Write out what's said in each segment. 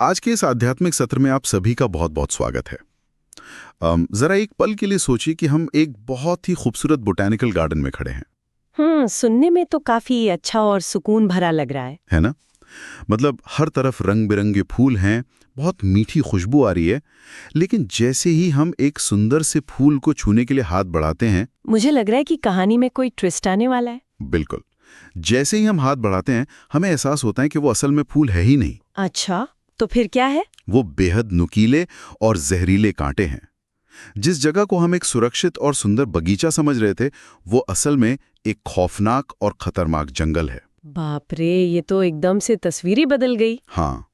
आज के इस आध्यात्मिक सत्र में आप सभी का बहुत बहुत स्वागत है। जरा एक पल के लिए सोचिए कि हम एक बहुत ही खूबसूरत बोटैनिकल गार्डन में खड़े हैं, सुनने में तो काफी अच्छा और सुकून भरा लग रहा है। ना? मतलब हर तरफ रंग बिरंगे फूल हैं, बहुत मीठी खुशबू आ रही है, लेकिन जैसे ही हम एक सुंदर से फूल को छूने के लिए हाथ बढ़ाते हैं, मुझे लग रहा है कि कहानी में कोई ट्विस्ट आने वाला है। बिल्कुल, जैसे ही हम हाथ बढ़ाते हैं हमें एहसास होता है कि वो असल में फूल है ही नहीं। अच्छा, तो फिर क्या है? वो बेहद नुकीले और जहरीले कांटे हैं। जिस जगह को हम एक सुरक्षित और सुंदर बगीचा समझ रहे थे, वो असल में एक खौफनाक और खतरनाक जंगल है। बाप रे, ये तो एकदम से तस्वीर ही बदल गई। हाँ,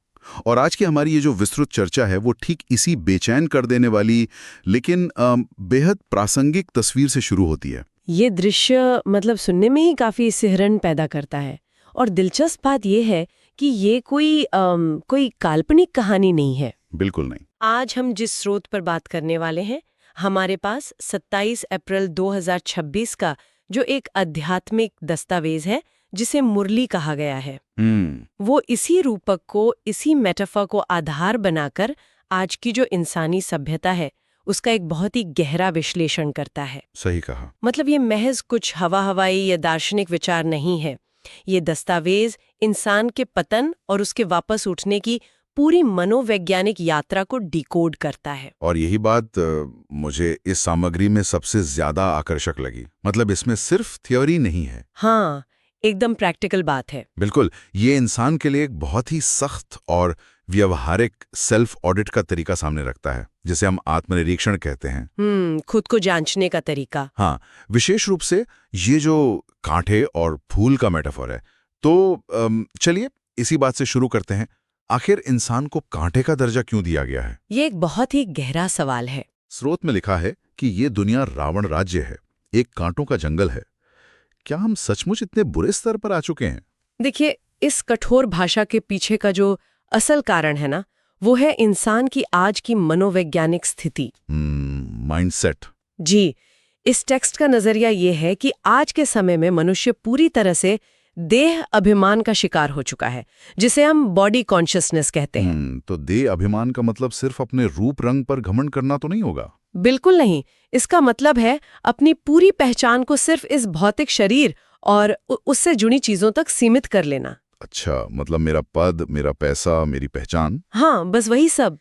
और आज की हमारी ये जो विस्तृत चर्चा है वो ठीक इसी बेचैन कर देने वाली लेकिन बेहद प्रासंगिक तस्वीर से शुरू होती है। ये दृश्य मतलब सुनने में ही काफी सिहरन पैदा करता है। और दिलचस्प बात ये है कि ये कोई काल्पनिक कहानी नहीं है। बिल्कुल नहीं। आज हम जिस स्रोत पर बात करने वाले हैं, हमारे पास 27 अप्रैल 2026 का जो एक आध्यात्मिक दस्तावेज है जिसे मुरली कहा गया है, वो इसी रूपक को, इसी मेटाफर को आधार बनाकर आज की जो इंसानी सभ्यता है उसका एक बहुत ही गहरा विश्लेषण करता है। सही कहा। मतलब ये महज कुछ हवाई या दार्शनिक विचार नहीं है। ये दस्तावेज इंसान के पतन और उसके वापस उठने की पूरी मनोवैज्ञानिक यात्रा को डिकोड करता है। और यही बात मुझे इस सामग्री में सबसे ज्यादा आकर्षक लगी। मतलब इसमें सिर्फ थ्योरी नहीं है। हाँ, एकदम प्रैक्टिकल बात है। बिल्कुल, ये इंसान के लिए एक बहुत ही सख्त और व्यवहारिक सेल्फ ऑडिट का तरीका सामने रखता है, जिसे हम आत्मनिरीक्षण कहते हैं। खुद को जांचने का तरीका। हाँ, विशेष रूप से ये जो कांटे और फूल का मेटाफर है। तो चलिए इसी बात से शुरू करते हैं। आखिर इंसान को कांटे का दर्जा क्यों दिया गया है? ये एक बहुत ही गहरा सवाल है। स्रोत में लिखा है कि ये दुनिया रावण राज्य है, एक कांटों का जंगल है। क्या हम सचमुच इतने बुरे स्तर पर आ चुके हैं? देखिए, इस कठोर भाषा के पीछे का जो असल कारण है ना, वो है इंसान की आज की मनोवैज्ञानिक स्थिति। माइंडसेट। जी, इस टेक्स्ट का नजरिया ये है कि आज के समय में मनुष्य पूरी तरह से देह अभिमान का शिकार हो चुका है, जिसे हम बॉडी कॉन्शियसनेस कहते हैं। तो देह अभिमान का मतलब सिर्फ अपने रूप रंग पर घमंड करना तो नहीं होगा? बिल्कुल नहीं। इसका मतलब है अपनी पूरी पहचान को सिर्फ इस भौतिक शरीर और उससे जुड़ी चीजों तक सीमित कर लेना। अच्छा, मतलब मेरा पद, मेरा पैसा, मेरी पहचान। हाँ, बस वही सब।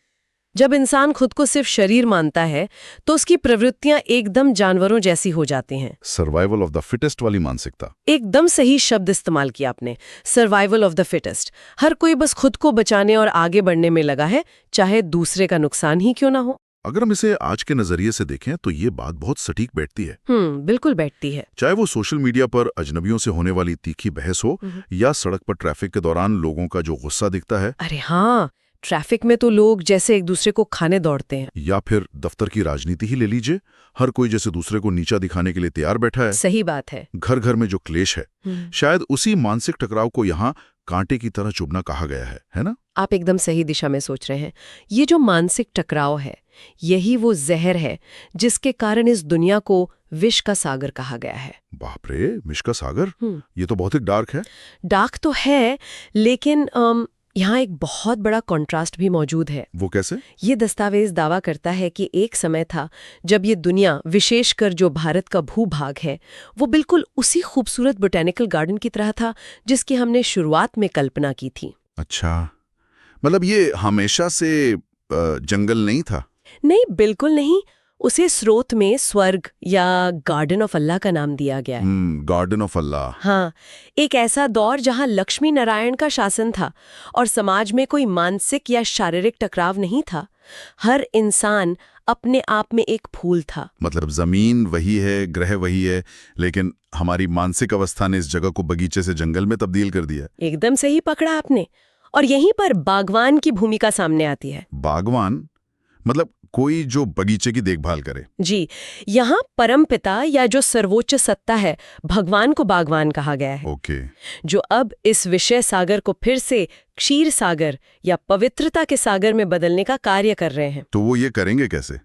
जब इंसान खुद को सिर्फ शरीर मानता है तो उसकी प्रवृत्तियां एकदम जानवरों जैसी हो जाती हैं। सर्वाइवल ऑफ द फिटेस्ट वाली मानसिकता। एकदम सही शब्द इस्तेमाल किया आपने, सर्वाइवल ऑफ द फिटेस्ट। हर कोई बस खुद को बचाने और आगे बढ़ने में लगा है, चाहे दूसरे का नुकसान ही क्यों ना हो। अगर हम इसे आज के नजरिए से देखें तो ये बात बहुत सटीक बैठती है। बिल्कुल बैठती है। चाहे वो सोशल मीडिया पर अजनबियों से होने वाली तीखी बहस हो या सड़क पर ट्रैफिक के दौरान लोगों का जो गुस्सा दिखता है। अरे हाँ, ट्रैफिक में तो लोग जैसे एक दूसरे को खाने दौड़ते हैं। या फिर दफ्तर की राजनीति ही ले लीजिए, हर कोई जैसे दूसरे को नीचा दिखाने के लिए तैयार बैठा है। सही बात है। घर घर में जो क्लेश है, शायद उसी मानसिक टकराव को यहाँ कांटे की तरह चुभना कहा गया है ना? आप एकदम सही दिशा में सोच रहे हैं। ये जो मानसिक टकराव है, यही वो जहर है जिसके कारण इस दुनिया को विष का सागर कहा गया है। बाप रे, विष का सागर? ये तो बहुत ही डार्क है। डार्क तो है, लेकिन यहाँ एक बहुत बड़ा कॉन्ट्रास्ट भी मौजूद है। वो कैसे? ये दस्तावेज दावा करता है कि एक समय था जब ये दुनिया, विशेषकर जो भारत का भूभाग है, वो बिल्कुल उसी खूबसूरत बोटैनिकल गार्डन की तरह था जिसकी हमने शुरुआत में कल्पना की थी। अच्छा, मतलब ये हमेशा से जंगल नहीं था? नहीं, बिल्कुल नहीं। उसे स्रोत में स्वर्ग या गार्डन ऑफ अल्लाह का नाम दिया गया है। गार्डन ऑफ अल्लाह। हाँ, एक ऐसा दौर जहाँ लक्ष्मी नारायण का शासन था और समाज में कोई मानसिक या शारीरिक टकराव नहीं था। हर इंसान अपने आप में एक फूल था। मतलब जमीन वही है, ग्रह वही है, लेकिन हमारी मानसिक अवस्था ने इस जगह को बगीचे से जंगल में तब्दील कर दिया। एकदम सही पकड़ा आपने। और यहीं पर बागवान की भूमिका सामने आती है। बागवान मतलब कोई जो बगीचे की देखभाल करे। जी, यहाँ परमपिता या जो सर्वोच्च सत्ता है, भगवान को बागवान कहा गया है। ओके। जो अब इस विषय सागर को फिर से क्षीर सागर या पवित्रता के सागर में बदलने का कार्य कर रहे हैं। तो वो ये करेंगे कैसे?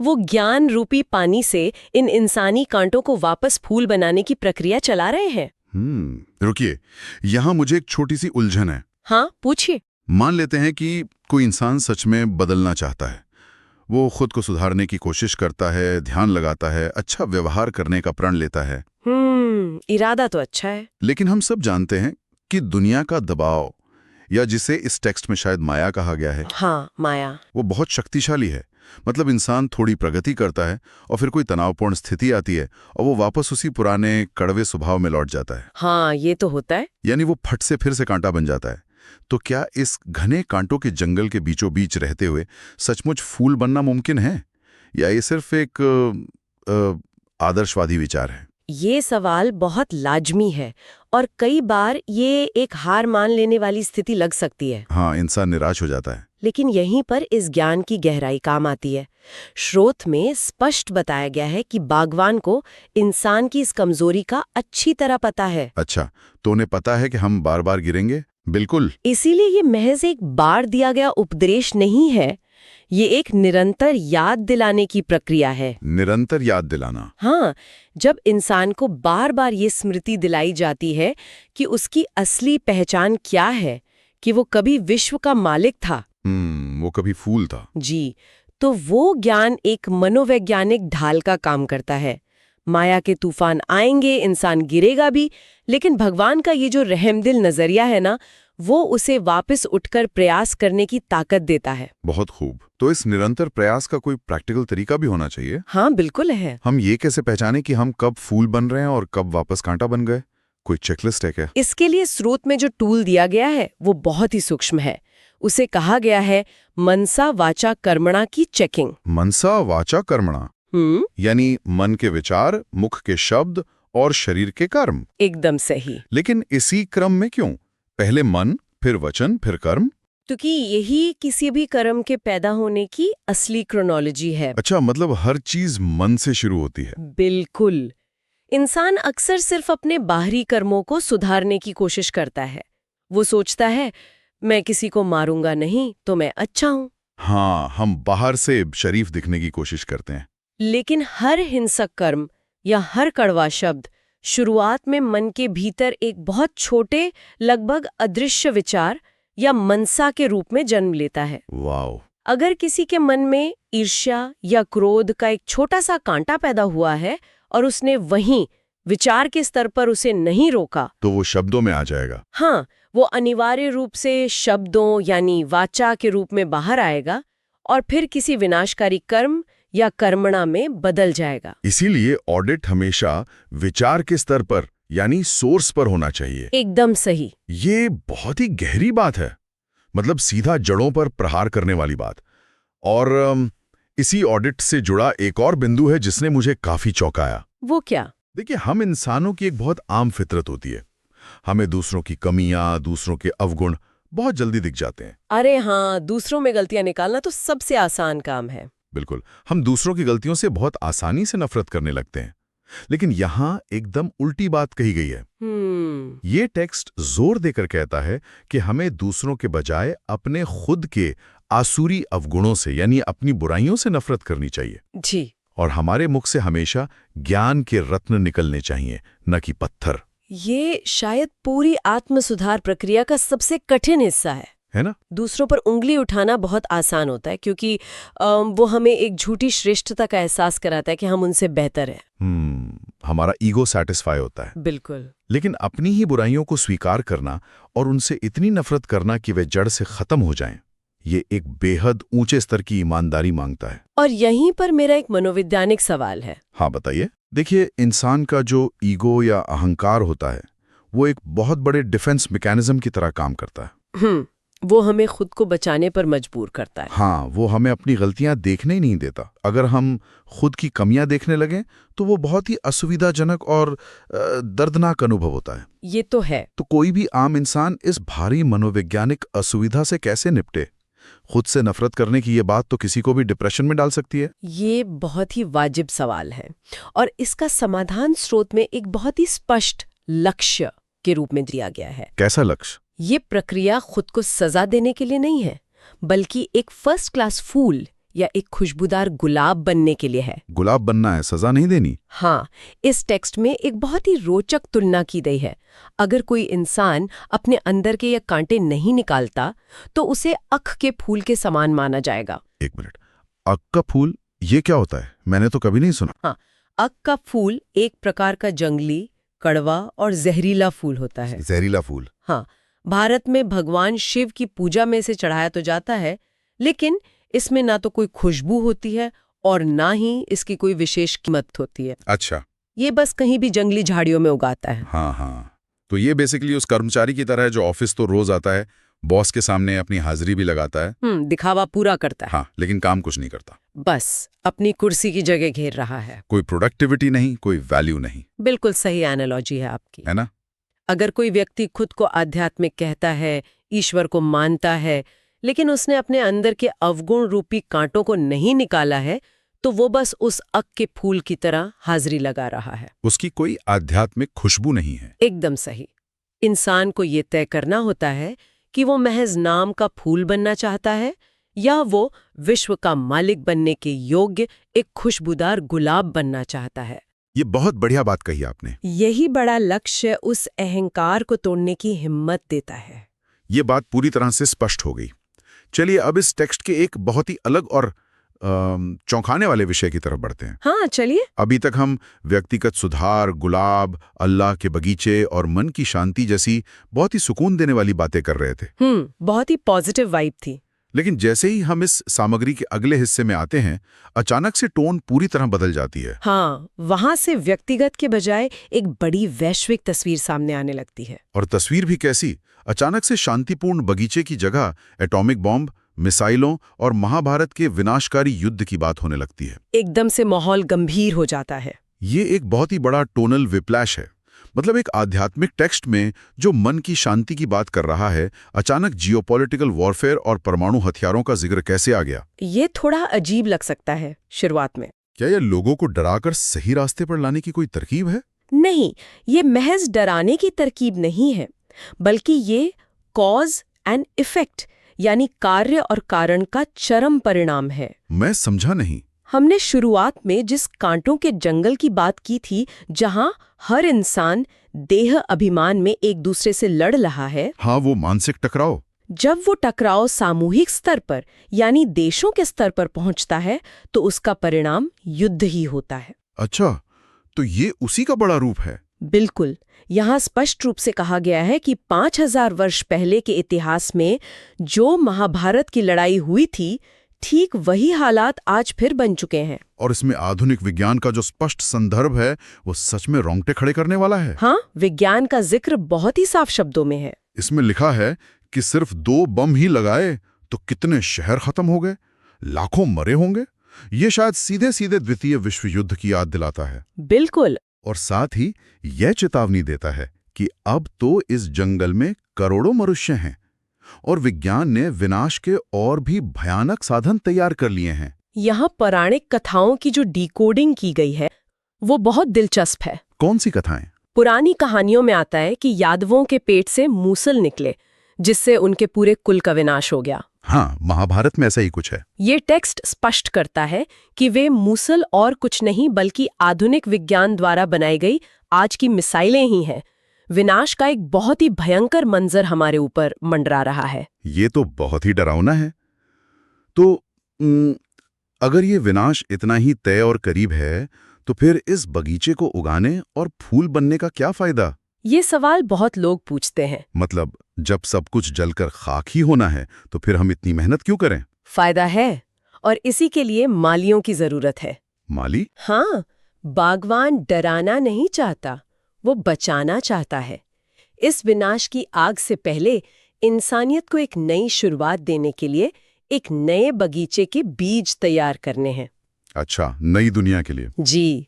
वो ज्ञान रूपी पानी से इन इंसानी कांटों को वापस फूल बनाने की प्रक्रिया चला रहे हैं। रुकिए, यहाँ मुझे एक छोटी सी उलझन है। हाँ, पूछिए। मान लेते हैं कि कोई इंसान सच में बदलना चाहता है, वो खुद को सुधारने की कोशिश करता है, ध्यान लगाता है, अच्छा व्यवहार करने का प्रण लेता है। इरादा तो अच्छा है। लेकिन हम सब जानते हैं कि दुनिया का दबाव, या जिसे इस टेक्स्ट में शायद माया कहा गया है, हाँ, माया, वो बहुत शक्तिशाली है। मतलब इंसान थोड़ी प्रगति करता है और फिर कोई तनावपूर्ण स्थिति आती है और वो वापस उसी पुराने कड़वे स्वभाव में लौट जाता है। हाँ, ये तो होता है। यानी वो फट से फिर से कांटा बन जाता है। तो क्या इस घने कांटों के जंगल के बीचों बीच रहते हुए सचमुच फूल बनना मुमकिन है, या ये सिर्फ एक आदर्शवादी विचार है? ये सवाल बहुत लाजमी है और कई बार ये एक हार मान लेने वाली स्थिति लग सकती है। हाँ, इंसान निराश हो जाता है। लेकिन यहीं पर इस ज्ञान की गहराई काम आती है। स्रोत में स्पष्ट बताया गया है कि बागवान को इंसान की इस कमजोरी का अच्छी तरह पता है। अच्छा, तो उन्हें पता है कि हम बार बार गिरेंगे? बिल्कुल। इसीलिए ये महज एक बार दिया गया उपदेश नहीं है, ये एक निरंतर याद दिलाने की प्रक्रिया है। निरंतर याद दिलाना। हाँ, जब इंसान को बार बार ये स्मृति दिलाई जाती है कि उसकी असली पहचान क्या है, कि वो कभी विश्व का मालिक था, वो कभी फूल था। जी, तो वो ज्ञान एक मनोवैज्ञानिक ढाल का काम करता है। माया के तूफान आएंगे, इंसान गिरेगा भी, लेकिन भगवान का ये जो रहमदिल नजरिया है ना, वो उसे वापस उठकर प्रयास करने की ताकत देता है। बहुत खूब। तो इस निरंतर प्रयास का कोई प्रैक्टिकल तरीका भी होना चाहिए? हाँ, बिल्कुल है। हम ये कैसे पहचाने कि हम कब फूल बन रहे हैं और कब वापस कांटा बन गए? कोई चेकलिस्ट है क्या? इसके लिए स्रोत में जो टूल दिया गया है वो बहुत ही सूक्ष्म है। उसे कहा गया है मनसा वाचा कर्मणा की चेकिंग। मनसा वाचा कर्मणा, यानी मन के विचार, मुख के शब्द और शरीर के कर्म। एकदम सही। लेकिन इसी क्रम में क्यों? पहले मन, फिर वचन, फिर कर्म? क्योंकि यही किसी भी कर्म के पैदा होने की असली क्रोनोलॉजी है। अच्छा, मतलब हर चीज मन से शुरू होती है। बिल्कुल। इंसान अक्सर सिर्फ अपने बाहरी कर्मों को सुधारने की कोशिश करता है। वो सोचता है मैं किसी को मारूंगा नहीं तो मैं अच्छा हूं। हाँ, हम बाहर से शरीफ दिखने की कोशिश करते हैं। लेकिन हर हिंसक कर्म या हर कड़वा शब्द शुरुआत में मन के भीतर एक बहुत छोटे, लगभग अदृश्य विचार या मनसा के रूप में जन्म लेता है। वाओ! अगर किसी के मन में ईर्ष्या या क्रोध का एक छोटा सा कांटा पैदा हुआ है और उसने वहीं विचार के स्तर पर उसे नहीं रोका, तो वो शब्दों में आ जाएगा। हाँ, वो अनिवार्य रूप से शब्दों यानी वाचा के रूप में बाहर आएगा और फिर किसी विनाशकारी कर्म या कर्मणा में बदल जाएगा। इसीलिए ऑडिट हमेशा विचार के स्तर पर यानी सोर्स पर होना चाहिए। एकदम सही। ये बहुत ही गहरी बात है, मतलब सीधा जड़ों पर प्रहार करने वाली बात। और इसी ऑडिट से जुड़ा एक और बिंदु है जिसने मुझे काफी चौंकाया। वो क्या? देखिए, हम इंसानों की एक बहुत आम फितरत होती है। हमें दूसरों की कमियां, दूसरों के अवगुण बहुत जल्दी दिख जाते हैं। अरे हाँ, दूसरों में गलतियां निकालना तो सबसे आसान काम है। बिल्कुल, हम दूसरों की गलतियों से बहुत आसानी से नफरत करने लगते हैं। लेकिन यहाँ एकदम उल्टी बात कही गई है। ये टेक्स्ट जोर देकर कहता है कि हमें दूसरों के बजाय अपने खुद के आसुरी अवगुणों से यानी अपनी बुराइयों से नफरत करनी चाहिए। जी। और हमारे मुख से हमेशा ज्ञान के रत्न निकलने चाहिए, न कि पत्थर। ये शायद पूरी आत्म सुधार प्रक्रिया का सबसे कठिन हिस्सा है ना? दूसरों पर उंगली उठाना बहुत आसान होता है क्योंकि वो हमें एक झूठी श्रेष्ठता का एहसास कराता है कि हम उनसे बेहतर हैं। हमारा ईगो सेटिस्फाई होता है। बिल्कुल। लेकिन अपनी ही बुराइयों को स्वीकार करना और उनसे इतनी नफरत करना कि वे जड़ से खत्म हो जाएं, ये एक बेहद ऊंचे स्तर की ईमानदारी मांगता है। और यहीं पर मेरा एक मनोवैज्ञानिक सवाल है। हाँ, बताइए। देखिए, इंसान का जो ईगो या अहंकार होता है वो एक बहुत बड़े डिफेंस मैकेनिज्म की तरह काम करता है। वो हमें खुद को बचाने पर मजबूर करता है। हाँ, वो हमें अपनी गलतियां देखने ही नहीं देता। अगर हम खुद की कमियां देखने लगें तो वो बहुत ही असुविधाजनक और दर्दनाक अनुभव होता है। ये तो है। तो कोई भी आम इंसान इस भारी मनोवैज्ञानिक असुविधा से कैसे निपटे? खुद से नफरत करने की ये बात तो किसी को भी डिप्रेशन में डाल सकती है। ये बहुत ही वाजिब सवाल है और इसका समाधान स्रोत में एक बहुत ही स्पष्ट लक्ष्य के रूप में दिया गया है। कैसा लक्ष्य? ये प्रक्रिया खुद को सजा देने के लिए नहीं है, बल्कि एक फर्स्ट क्लास फूल या एक खुशबूदार गुलाब बनने के लिए है। गुलाब बनना है, सजा नहीं देनी। हाँ, इस टेक्स्ट में एक बहुत ही रोचक तुलना की गई है। अगर कोई इंसान अपने अंदर के ये कांटे नहीं निकालता तो उसे अख के फूल के समान माना जाएगा। एक मिनट, अख का फूल ये क्या होता है? मैंने तो कभी नहीं सुना। हाँ, अख का फूल एक प्रकार का जंगली, कड़वा और जहरीला फूल होता है। जहरीला फूल? हाँ, भारत में भगवान शिव की पूजा में से चढ़ाया तो जाता है, लेकिन इसमें ना तो कोई खुशबू होती है और ना ही इसकी कोई विशेष कीमत होती है। अच्छा, ये बस कहीं भी जंगली झाड़ियों में उगाता है। हाँ हाँ, तो ये बेसिकली उस कर्मचारी की तरह है जो ऑफिस तो रोज आता है, बॉस के सामने अपनी हाजिरी भी लगाता है। दिखावा पूरा करता है। हाँ, लेकिन काम कुछ नहीं करता, बस अपनी कुर्सी की जगह घेर रहा है। कोई प्रोडक्टिविटी नहीं, कोई वैल्यू नहीं। बिल्कुल सही एनालॉजी है आपकी, है ना? अगर कोई व्यक्ति खुद को आध्यात्मिक कहता है, ईश्वर को मानता है, लेकिन उसने अपने अंदर के अवगुण रूपी कांटों को नहीं निकाला है, तो वो बस उस अक के फूल की तरह हाजिरी लगा रहा है। उसकी कोई आध्यात्मिक खुशबू नहीं है। एकदम सही। इंसान को ये तय करना होता है कि वो महज नाम का फूल बनना चाहता है या वो विश्व का मालिक बनने के योग्य एक खुशबूदार गुलाब बनना चाहता है। ये बहुत बढ़िया बात कही आपने। यही बड़ा लक्ष्य उस अहंकार को तोड़ने की हिम्मत देता है। ये बात पूरी तरह से स्पष्ट हो गई। चलिए अब इस टेक्स्ट के एक बहुत ही अलग और चौंकाने वाले विषय की तरफ बढ़ते हैं। हाँ, चलिए। अभी तक हम व्यक्तिगत सुधार, गुलाब, अल्लाह के बगीचे और मन की शांति जैसी बहुत ही सुकून देने वाली बातें कर रहे थे। बहुत ही पॉजिटिव वाइब थी। लेकिन जैसे ही हम इस सामग्री के अगले हिस्से में आते हैं, अचानक से टोन पूरी तरह बदल जाती है। हाँ, वहां से व्यक्तिगत के बजाय एक बड़ी वैश्विक तस्वीर सामने आने लगती है। और तस्वीर भी कैसी? अचानक से शांतिपूर्ण बगीचे की जगह एटॉमिक बॉम्ब, मिसाइलों और महाभारत के विनाशकारी युद्ध की बात होने लगती है। एकदम से माहौल गंभीर हो जाता है। ये एक बहुत ही बड़ा टोनल विप्लैश है। मतलब एक आध्यात्मिक टेक्स्ट में जो मन की शांति की बात कर रहा है, अचानक जियोपॉलिटिकल वॉरफेयर और परमाणु हथियारों का जिक्र कैसे आ गया? ये थोड़ा अजीब लग सकता है शुरुआत में। क्या यह लोगों को डराकर सही रास्ते पर लाने की कोई तरकीब है? नहीं, ये महज डराने की तरकीब नहीं है, बल्कि ये कॉज एंड इफेक्ट यानी कार्य और कारण का चरम परिणाम है। मैं समझा नहीं। हमने शुरुआत में जिस कांटों के जंगल की बात की थी, जहां हर इंसान देह अभिमान में एक दूसरे से लड़ रहा है। हाँ, वो मानसिक टकराव। जब वो टकराव सामूहिक स्तर पर यानी देशों के स्तर पर पहुंचता है तो उसका परिणाम युद्ध ही होता है। अच्छा, तो ये उसी का बड़ा रूप है। बिल्कुल। यहाँ स्पष्ट रूप से कहा गया है कि 5000 वर्ष पहले के इतिहास में जो महाभारत की लड़ाई हुई थी, ठीक वही हालात आज फिर बन चुके हैं। और इसमें आधुनिक विज्ञान का जो स्पष्ट संदर्भ है, वो सच में रोंगटे खड़े करने वाला है। हाँ, विज्ञान का जिक्र बहुत ही साफ शब्दों में है। इसमें लिखा है कि सिर्फ 2 बम ही लगाए तो कितने शहर खत्म हो गए, लाखों मरे होंगे। ये शायद सीधे सीधे द्वितीय विश्व युद्ध की याद दिलाता है। बिल्कुल। और साथ ही यह चेतावनी देता है कि अब तो इस जंगल में करोड़ों मनुष्य हैं और विज्ञान ने विनाश के और भी भयानक साधन तैयार कर लिए हैं। यहाँ पौराणिक कथाओं की जो डिकोडिंग की गई है वो बहुत दिलचस्प है। कौन सी कथाएं? पुरानी कहानियों में आता है कि यादवों के पेट से मूसल निकले, जिससे उनके पूरे कुल का विनाश हो गया। हाँ, महाभारत में ऐसा ही कुछ है। ये टेक्स्ट स्पष्ट करता है कि वे मूसल और कुछ नहीं बल्कि आधुनिक विज्ञान द्वारा बनाई गई आज की मिसाइलें ही हैं। विनाश का एक बहुत ही भयंकर मंजर हमारे ऊपर मंडरा रहा है। ये तो बहुत ही डरावना है। तो अगर ये विनाश इतना ही तय और करीब है, तो फिर इस बगीचे को उगाने और फूल बनने का क्या फायदा? ये सवाल बहुत लोग पूछते हैं। मतलब जब सब कुछ जलकर खाक ही होना है, तो फिर हम इतनी मेहनत क्यों करें? फायदा है, और इसी के लिए मालियों की जरूरत है। माली? हाँ, बागवान डराना नहीं चाहता, वो बचाना चाहता है। इस विनाश की आग से पहले इंसानियत को एक नई शुरुआत देने के लिए एक नए बगीचे के बीज तैयार करने हैं। अच्छा, नई दुनिया के लिए? जी,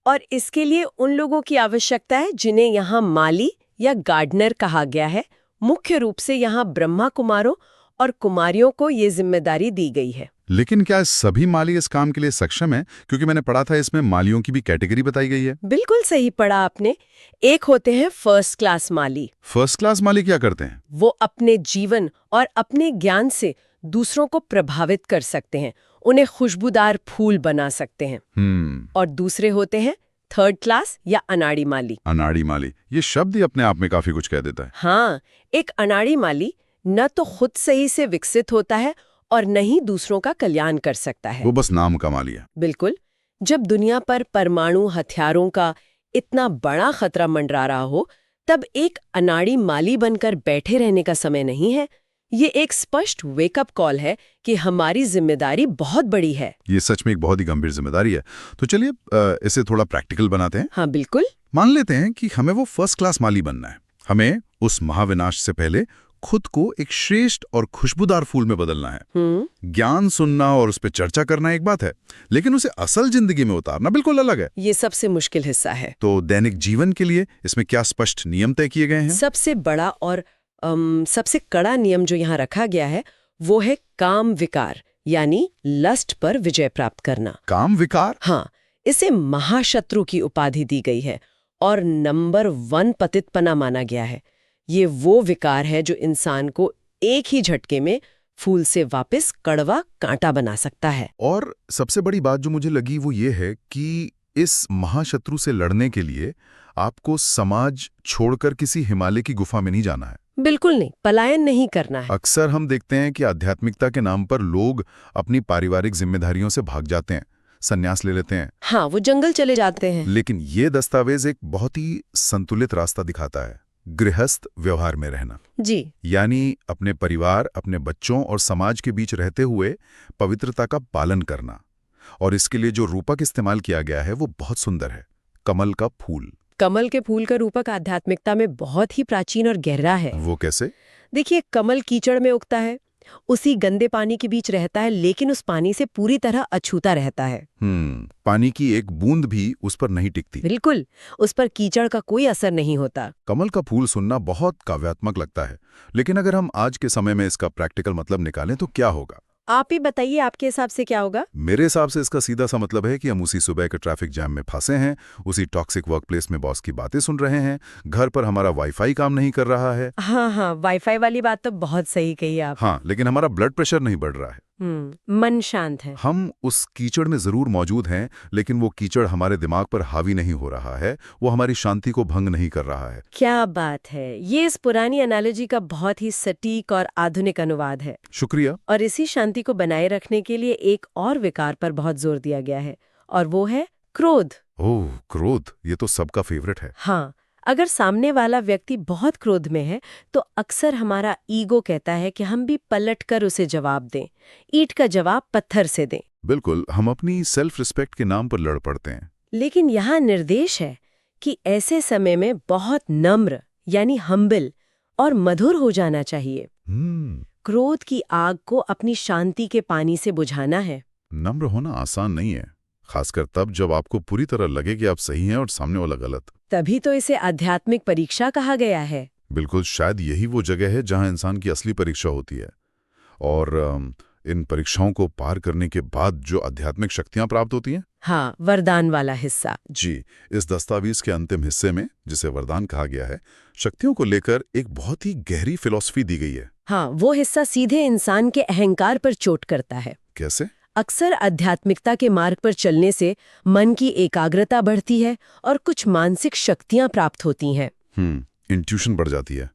और इसके लिए उन लोगों की आवश्यकता है जिन्हें यहाँ माली या गार्डनर कहा गया है। मुख्य रूप से यहाँ ब्रह्मा कुमारों और कुमारियों को ये जिम्मेदारी दी गई है। लेकिन क्या सभी माली इस काम के लिए सक्षम है? क्योंकि मैंने पढ़ा था इसमें मालियों की भी कैटेगरी बताई गई है। बिल्कुल सही पढ़ा आपने। एक होते हैं फर्स्ट क्लास माली। फर्स्ट क्लास माली क्या करते हैं? वो अपने जीवन और अपने ज्ञान से दूसरों को प्रभावित कर सकते हैं, उन्हें खुशबूदार फूल बना सकते हैं। और दूसरे होते हैं थर्ड क्लास या अनाड़ी माली। अनाड़ी माली, ये शब्द ही अपने आप में काफी कुछ कह देता है। हाँ, एक अनाड़ी माली न तो खुद सही से विकसित होता है और न ही दूसरों का कल्याण कर सकता है। वो बस नाम का माली है। बिल्कुल। जब दुनिया पर परमाणु हथियारों का इतना बड़ा खतरा मंडरा रहा हो, तब एक अनाड़ी माली बनकर बैठे रहने का समय नहीं है। ये एक स्पष्ट वेकअप कॉल है कि हमारी जिम्मेदारी बहुत बड़ी है। ये सच में एक बहुत ही गंभीर जिम्मेदारी है। तो चलिए इसे थोड़ा प्रैक्टिकल बनाते हैं। हाँ बिल्कुल। मान लेते हैं कि हमें वो फर्स्ट क्लास माली बनना है। हमें उस महाविनाश से पहले खुद को एक श्रेष्ठ और खुशबूदार फूल में बदलना है। ज्ञान सुनना और उस पर चर्चा करना एक बात है, लेकिन उसे असल जिंदगी में उतारना बिल्कुल अलग है। ये सबसे मुश्किल हिस्सा है। तो दैनिक जीवन के लिए इसमें क्या स्पष्ट नियम तय किए गए हैं? सबसे बड़ा और सबसे कड़ा नियम जो यहाँ रखा गया है वो है काम विकार, यानी लस्ट पर विजय प्राप्त करना। काम विकार? हाँ, इसे महाशत्रु की उपाधि दी गई है और नंबर 1 पतितपना माना गया है। ये वो विकार है जो इंसान को एक ही झटके में फूल से वापस कड़वा कांटा बना सकता है। और सबसे बड़ी बात जो मुझे लगी वो ये है कि इस महाशत्रु से लड़ने के लिए आपको समाज छोड़कर किसी हिमालय की गुफा में नहीं जाना है। बिल्कुल नहीं, पलायन नहीं करना है। अक्सर हम देखते हैं कि आध्यात्मिकता के नाम पर लोग अपनी पारिवारिक जिम्मेदारियों से भाग जाते हैं, संन्यास ले लेते हैं। हाँ, वो जंगल चले जाते हैं। लेकिन ये दस्तावेज एक बहुत ही संतुलित रास्ता दिखाता है, गृहस्थ व्यवहार में रहना। जी, यानी अपने परिवार, अपने बच्चों और समाज के बीच रहते हुए पवित्रता का पालन करना। और इसके लिए जो रूपक इस्तेमाल किया गया है वो बहुत सुंदर है, कमल का फूल। कमल के फूल का रूपक आध्यात्मिकता में बहुत ही प्राचीन और गहरा है। वो कैसे? देखिए, कमल कीचड़ में उगता है, उसी गंदे पानी के बीच रहता है, लेकिन उस पानी से पूरी तरह अछूता रहता है। पानी की एक बूंद भी उस पर नहीं टिकती। बिल्कुल, उस पर कीचड़ का कोई असर नहीं होता। कमल का फूल सुनना बहुत काव्यात्मक लगता है, लेकिन अगर हम आज के समय में इसका प्रैक्टिकल मतलब निकालें तो क्या होगा? आप ही बताइए, आपके हिसाब से क्या होगा? मेरे हिसाब से इसका सीधा सा मतलब है कि हम उसी सुबह के ट्रैफिक जैम में फंसे हैं, उसी टॉक्सिक वर्कप्लेस में बॉस की बातें सुन रहे हैं, घर पर हमारा वाईफाई काम नहीं कर रहा है। हाँ, वाईफाई वाली बात तो बहुत सही कही आप। हाँ, लेकिन हमारा ब्लड प्रेशर नहीं बढ़ रहा है। मन शांत है। हम उस कीचड़ में जरूर मौजूद हैं, लेकिन वो कीचड़ हमारे दिमाग पर हावी नहीं हो रहा है, वो हमारी शांति को भंग नहीं कर रहा है। क्या बात है! ये इस पुरानी एनालॉजी का बहुत ही सटीक और आधुनिक अनुवाद है। शुक्रिया। और इसी शांति को बनाए रखने के लिए एक और विकार पर बहुत जोर दिया गया है, और वो है क्रोध। ओह, क्रोध, ये तो सबका फेवरेट है। हाँ, अगर सामने वाला व्यक्ति बहुत क्रोध में है तो अक्सर हमारा ईगो कहता है कि हम भी पलटकर उसे जवाब दें, ईंट का जवाब पत्थर से दें। बिल्कुल, हम अपनी सेल्फ रिस्पेक्ट के नाम पर लड़ पड़ते हैं। लेकिन यहाँ निर्देश है कि ऐसे समय में बहुत नम्र यानी हम्बल और मधुर हो जाना चाहिए। क्रोध की आग को अपनी शांति के पानी से बुझाना है। नम्र होना आसान नहीं है, खासकर तब जब आपको पूरी तरह लगे कि आप सही हैं और सामने वाला गलत। तभी तो इसे आध्यात्मिक परीक्षा कहा गया है। बिल्कुल, शायद यही वो जगह है जहां इंसान की असली परीक्षा होती है। और इन परीक्षाओं को पार करने के बाद जो आध्यात्मिक शक्तियां प्राप्त होती हैं। हाँ, वरदान वाला हिस्सा। जी, इस दस्तावेज के अंतिम हिस्से में, जिसे वरदान कहा गया है, शक्तियों को लेकर एक बहुत ही गहरी फिलॉसफी दी गई है। हाँ, वो हिस्सा सीधे इंसान के अहंकार पर चोट करता है। कैसे? अक्सर आध्यात्मिकता के मार्ग पर चलने से मन की एकाग्रता बढ़ती है और कुछ मानसिक शक्तियां प्राप्त होती हैं। इंट्यूशन बढ़ जाती है।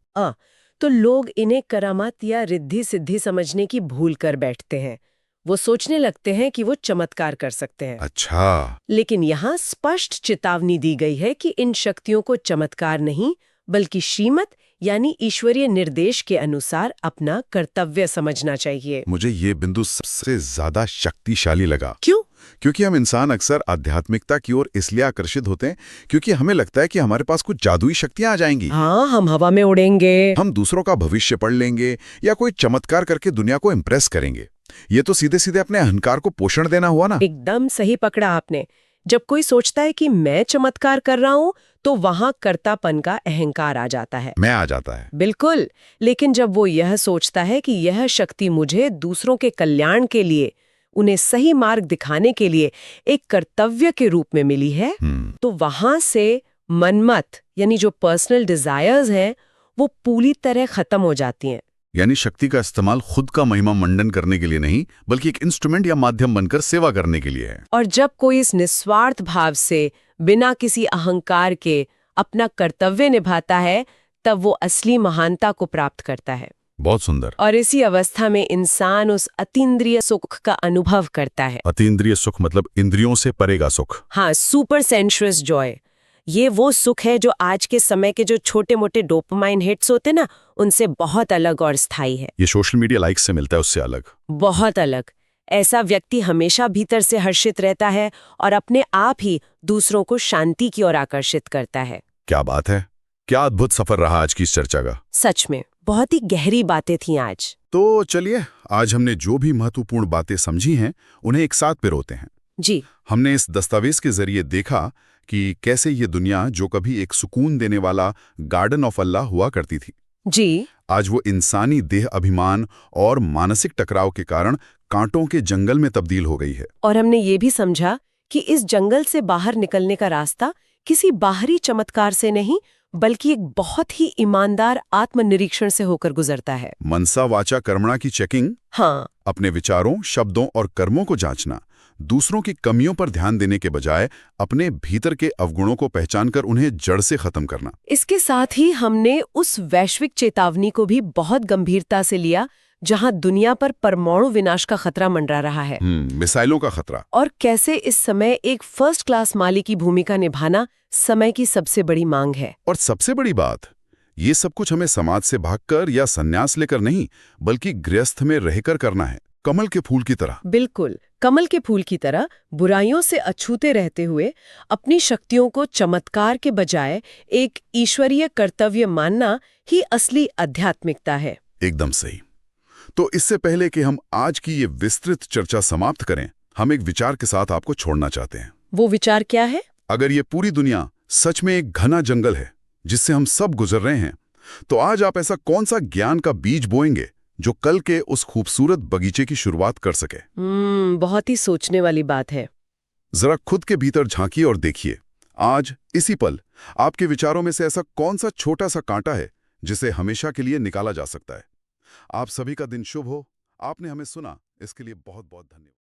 तो लोग इन्हें करामात या रिद्धि सिद्धि समझने की भूल कर बैठते हैं। वो सोचने लगते हैं कि वो चमत्कार कर सकते हैं। अच्छा। लेकिन यहाँ स्पष्ट चेतावनी दी गई है कि इन शक्तियों को चमत्कार नहीं बल्कि श्रीमत यानी ईश्वरीय निर्देश के अनुसार अपना कर्तव्य समझना चाहिए। मुझे ये बिंदु सबसे ज्यादा शक्तिशाली लगा। क्यों? क्योंकि हम इंसान अक्सर आध्यात्मिकता की ओर इसलिए आकर्षित होते हैं क्योंकि हमें लगता है कि हमारे पास कुछ जादुई शक्तियां आ जाएंगी। हाँ, हम हवा में उड़ेंगे, हम दूसरों का भविष्य पढ़ लेंगे या कोई चमत्कार करके दुनिया को इम्प्रेस करेंगे। ये तो सीधे सीधे अपने अहंकार को पोषण देना हुआ ना। एकदम सही पकड़ा आपने। जब कोई सोचता है कि मैं चमत्कार कर रहा हूँ तो वहां कर्तापन का अहंकार आ जाता है, मैं आ जाता है। बिल्कुल। लेकिन जब वो यह सोचता है कि यह शक्ति मुझे दूसरों के कल्याण के लिए, उन्हें सही मार्ग दिखाने के लिए एक कर्तव्य के रूप में मिली है, तो वहां से मनमत यानी जो पर्सनल डिजायर्स हैं वो पूरी तरह खत्म हो जाती हैं। यानी शक्ति का इस्तेमाल खुद का महिमा मंडन करने के लिए नहीं, बल्कि एक इंस्ट्रूमेंट या माध्यम बनकर सेवा करने के लिए है। और जब कोई इस निस्वार्थ भाव से बिना किसी अहंकार के अपना कर्तव्य निभाता है, तब वो असली महानता को प्राप्त करता है। बहुत सुंदर। और इसी अवस्था में इंसान उस अतीन्द्रिय सुख का अनुभव करता है। अतीन्द्रिय सुख मतलब इंद्रियों से परे का सुख। हाँ, सुपर सेंशुअस जॉय। ये वो सुख है जो आज के समय के जो छोटे मोटे डोपामाइन हिट्स होते ना, उनसे बहुत अलग और स्थायी है। ये सोशल मीडिया लाइक्स से मिलता है उससे अलग। बहुत अलग। ऐसा व्यक्ति हमेशा भीतर से हर्षित रहता है और अपने आप ही दूसरों को शांति की ओर आकर्षित करता है। क्या बात है, क्या अद्भुत सफर रहा आज की इस चर्चा का। सच में बहुत ही गहरी बातें थीं आज। तो चलिए, आज हमने जो भी महत्वपूर्ण बातें समझी हैं उन्हें एक साथ पिरोते हैं। जी। हमने इस दस्तावेज के जरिए देखा कि कैसे ये दुनिया, जो कभी एक सुकून देने वाला गार्डन ऑफ अल्लाह हुआ करती थी, जी, आज वो इंसानी देह अभिमान और मानसिक टकराव के कारण कांटों के जंगल में तब्दील हो गई है। और हमने ये भी समझा कि इस जंगल से बाहर निकलने का रास्ता किसी बाहरी चमत्कार से नहीं, बल्कि एक बहुत ही ईमानदार आत्मनिरीक्षण से होकर गुजरता है। मनसा वाचा कर्मणा की चेकिंग, हाँ, अपने विचारों, शब्दों और कर्मों को जांचना, दूसरों की कमियों पर ध्यान देने के बजाय अपने भीतर के अवगुणों को पहचानकर उन्हें जड़ से खत्म करना। इसके साथ ही हमने उस वैश्विक चेतावनी को भी बहुत गंभीरता से लिया जहां दुनिया पर परमाणु विनाश का खतरा मंडरा रहा है। मिसाइलों का खतरा। और कैसे इस समय एक फर्स्ट क्लास माली की भूमिका निभाना समय की सबसे बड़ी मांग है। और सबसे बड़ी बात, ये सब कुछ हमें समाज से भागकर या संन्यास लेकर नहीं, बल्कि गृहस्थ में रहकर करना है, कमल के फूल की तरह। बिल्कुल, कमल के फूल की तरह बुराइयों से अछूते रहते हुए अपनी शक्तियों को चमत्कार के बजाय एक ईश्वरीय कर्तव्य मानना ही असली आध्यात्मिकता है। एकदम सही। तो इससे पहले कि हम आज की ये विस्तृत चर्चा समाप्त करें, हम एक विचार के साथ आपको छोड़ना चाहते हैं। वो विचार क्या है? अगर ये पूरी दुनिया सच में एक घना जंगल है जिससे हम सब गुजर रहे हैं, तो आज आप ऐसा कौन सा ज्ञान का बीज बोएंगे जो कल के उस खूबसूरत बगीचे की शुरुआत कर सके? बहुत ही सोचने वाली बात है। जरा खुद के भीतर झांकिए और देखिए, आज इसी पल आपके विचारों में से ऐसा कौन सा छोटा सा कांटा है जिसे हमेशा के लिए निकाला जा सकता है। आप सभी का दिन शुभ हो। आपने हमें सुना, इसके लिए बहुत बहुत धन्यवाद।